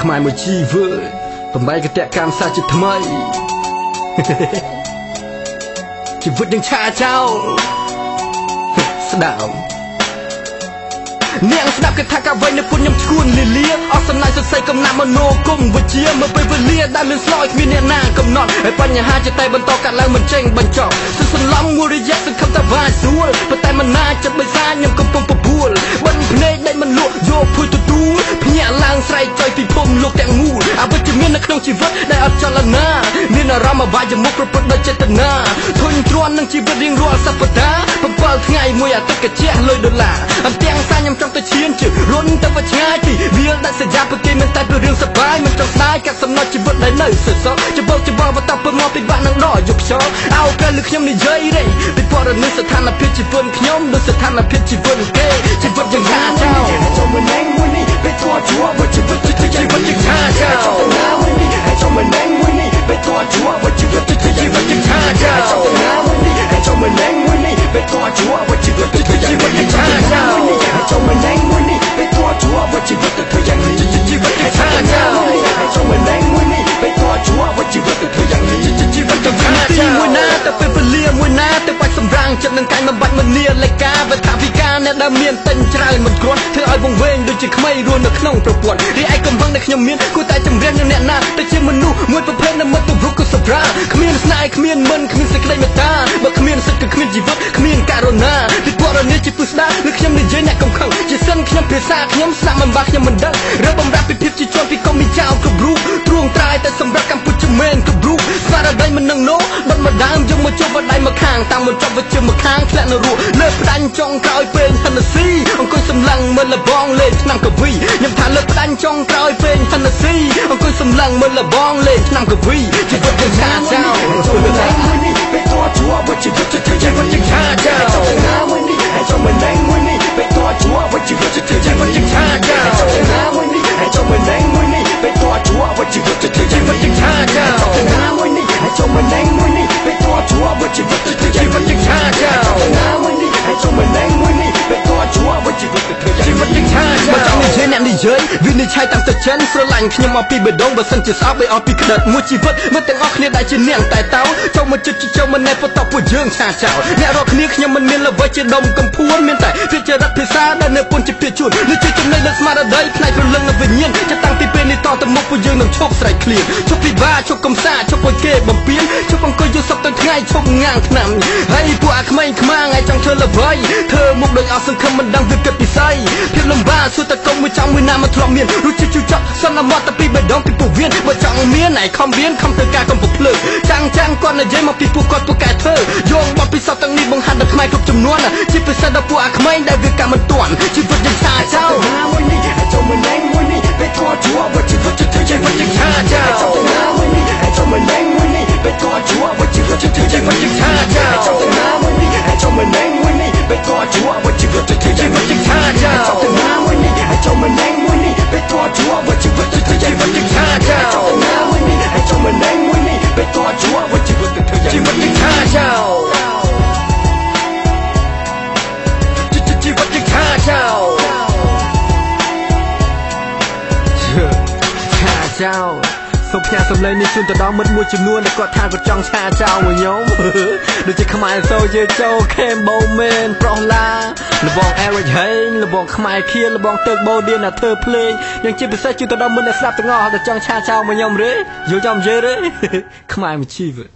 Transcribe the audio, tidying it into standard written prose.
ខ្មែរមួយជីវើបំបីកតកម្មសាជាថ្មីជីវិតនឹងឆាចោលស្ដាប់នាងស្ដាប់គេថាកាវៃនៅពុនខ្ញុំឈួនលីលាអស់សំណាយសរសៃកំណាប់មโนគមវិជាមកពេលវេលាដែលមានស្លោយគ្មានអ្នកណាកំណត់ហើយបញ្ហាជាតែបន្តកាត់ឡើងមិនចេញបញ្ចប់សន្លំមួយរយៈសង្ឃឹមតែវាស្រួលប៉ុន្តែមិនណាចិត្តបិសាខ្ញុំកំពុងបបួលបិណ្ឌភ្នែកដែលមិនលក់យកភួយទទួលភ្ញាក់ឡើងស្រែកចុយពីភូមិលោកទាំងមូលអវិជ្ជមាននៅក្នុងជីវិតដែលអត់ចលនាមានអារម្មណ៍អបាយមុខប្រព្រឹត្តដោយចេតនាធុញទ្រាន់នឹងជីវិតរៀងរាល់សប្តាហ៍7ថ្ងៃមួយអាទិត្យកាជះលុយដុល្លារអន្ទាំងសាខ្ញុំចង់ទៅឈានជិះរុនទៅឆ្ងាយពីវាលដាច់សញ្ញាព្រោះគេមានតែពីរឿងសប្បាយមិនចង់ស្ដាយកាត់សំណត់ជីវិតដែលនៅសសរច្បោកច្បោបតពមកពីបាក់នឹងដកយកខ្យល់អោពេលលើខ្ញុំនិយាយរេពីពណ៌នេះស្ថានភាពជីវិតខ្ញុំដូចស្ថានភាពជីវិតគេជីវិតយ៉ាងណាចោលចូលមកណែមួយនេះពេលតួជួបជីវិតជីវិតយ៉ាងណាចោលចូលទៅណាមួយនេះហើយចូលមកណែមួយនេះពេលតួជួបជីវិតជីវិតយ៉ាងណាចោលចូលទៅណាមួយនេះហើយចូលមកណែមួយនេះពេលតួជួបជីវិតជីវិតយ៉ាងណាចោលហើយចូលមកណែមួយនេះពេលតួជួបជីវិតយ៉ាងណាជីវិតយ៉ាងណាចោលហើយចូលមកណែមួយនេះពេលតួជួបជីវិតយ៉ាងណាជីវិតយ៉ាងណាចោលមួយណាទៅពេលវេលាមួយណាទៅបាច់សម្រាំងចិត្តនឹងកាយមិនបាច់មនីលេខាវត្ថវិការអ្នកដែលមានទិញច្រើនមិនគ្រាន់ធ្វើឲ្យវង្វេងដូចជាក្មេងរស់នៅក្នុងប្រព័ន្ធរីឯកំហឹងដែលខ្ញុំមានគួរតែជំរាបនឹងអ្នកណាទៅជាមនុស្សមួយប្រភេទដែលមិនទៅរុកក៏សប្រាគ្មានស្នេហ៍គ្មានមិនគ្មានសេចក្តីមេត្តាបើគ្មានសិទ្ធិគឺគ្មានជីវិតគ្មានករណាពីពរនេះជាពុស្ដាឬខ្ញុំនិយាយអ្នកកំខឹងជាសិនខ្ញុំភាសាខ្ញុំស្នាប់មិនបាក់ខ្ញុំមិនដឹងរើបំរាប់ពីភាពជាជនពីកុំមីចៅគ្រប់រូបទ្រួងត្រាយតែសម្រាប់កម្ពុជាមែនគ្រប់រូបស្មារតីមិននឹងនោះដុតមកដើមយកមកជប់បដៃមកខាងតាមមកចប់វិជាមកខាងធ្លាក់នៅរស់លើផ្ដាច់ចុងក្រោយពេញហិនស៊ីអង្គុយសម្លឹងមើលលបងលេងឆ្នាំកវីខ្ញុំថាលើផ្ដាច់ចុងក្រោយពេញហិនស៊ីអង្គុយសម្លឹងមើលលបងលេងឆ្នាំកវីជីវិតយ៉ាងណាចោលចូលទៅណាមួយនេះពេលតួជួបជីវិតយ៉ាងណាចោលចូលទៅណាមួយនេះហើយចូលមកណែមួយនេះពេលតួជួបជីវិតយ៉ាងណាចោលចូលទៅណាមួយនេះហើយចូលមកណែមួយនេះពេលតួជួបជីវិតយ៉ាងណាចោលចូលទៅណាមួយនេះហើយចូលមកណែមួយនេះពេលតួជួបជីវិតយ៉ាងណាចោលចូលទៅណាមួយនេះហើយចូលមកណែមួយនេះពេលតួជួបជីវិតយ៉ាងណាចោលមកចង់និយាយអ្នកនិយាយវិនិច្ឆ័យតាមទឹកចិនស្រឡាញ់ខ្ញុំមកពីបេះដូងបើសិនជាស្អប់ឲ្យអស់ពីក្តិតមួយជីវិតមកទាំងអស់គ្នាដែលជានាងតែតោចូលមកចិត្តចូលមកណែបតពួកយើងឆាចោលអ្នករកគ្នាខ្ញុំមិនមានល្បិចជាដុំកំភួនមានតែវិចារៈភាសាដែលនៅពុនជាពាក្យជួននេះជាចំណេញលើស្មារតីផ្នែកព្រលឹងនិងវិញ្ញាណจะតាំងពីពេលនេះតទៅមុខពួកយើងនឹងឈប់ស្រែកឃ្លានឈប់ពិបាកឈប់កំសាឈប់ឲ្យគេបំពេញឈប់អង្គុយយល់សពទៅថ្ងៃឈប់ងាងឆ្នាំហើយពួកអាក្មេងខ្មាំងឲ្យចង់ធ្វើល្បីធ្វើមុខដូចអស់សង្ឃឹមមិនដឹងវាគិតពិស័យភាពលំបាកសួរតកុំមួយចង់មួយណាមកធ្លាប់មានរសជាតិជូរចត់សន្មតទៅពីបេះដូងពីពួកវៀនបើចង់មានឯខំវៀនខំធ្វើការកំពុងភ្លើចាំងគាត់និយាយមកពីពួកគាត់ពួកកែធ្វើយោងបបពិសោធន៍ទាំងនេះបង្ហាត់ដល់ខ្មែរគ្រប់ចំនួនជាពិសេសដល់ពួកអាក្មេងដែលវាកម្មមិនទាន់ជីវិតយ៉ាងឆាចោលមួយនេះឲ្យចូលមកណែមួយនេះពេលតួជួបជីវិតយ៉ាងឆាចោលចូលទៅណាមួយនេះឲ្យចូលមកណែមួយនេះពេលតួជួបជីវិតយ៉ាងឆាចោលចូលទៅណាមួយនេះឲ្យចូលមកណែមួយនេះពេលតួជួបជីវិតយ៉ាងឆាចោលចូលទៅណាមួយនេះឲ្យចូលមកណែមួយនេះពេលតួជួបជីវិតយ៉ាងឆាចោលចូលទៅណាមួយនេះឲ្យចូលមកណែមួយនេះពេលតួជួបជីវិតយ៉ាងឆាចោលជីវិតយ៉ាងឆាចោលឆាចោលសូមផ្ញើសំឡេងនេះជូនទៅដល់មិត្តមួយចំនួនដែលគាត់ថាគាត់ចង់ឆាចោលមួយខ្ញុំដូចជាខ្មែរសូជេចូលខេមបូមែនប្រុសឡាលបងអេរិចហេងលបងខ្មែរខៀនលបងទឹកបូឌៀនណាធ្វើភ្លេងយ៉ាងជាពិសេសជូនទៅដល់មិត្តអ្នកស្ដាប់ទាំងអស់ដែលចង់ឆាចោលមួយខ្ញុំរេយល់ចាំនិយាយរេខ្មែរមួយជីវិត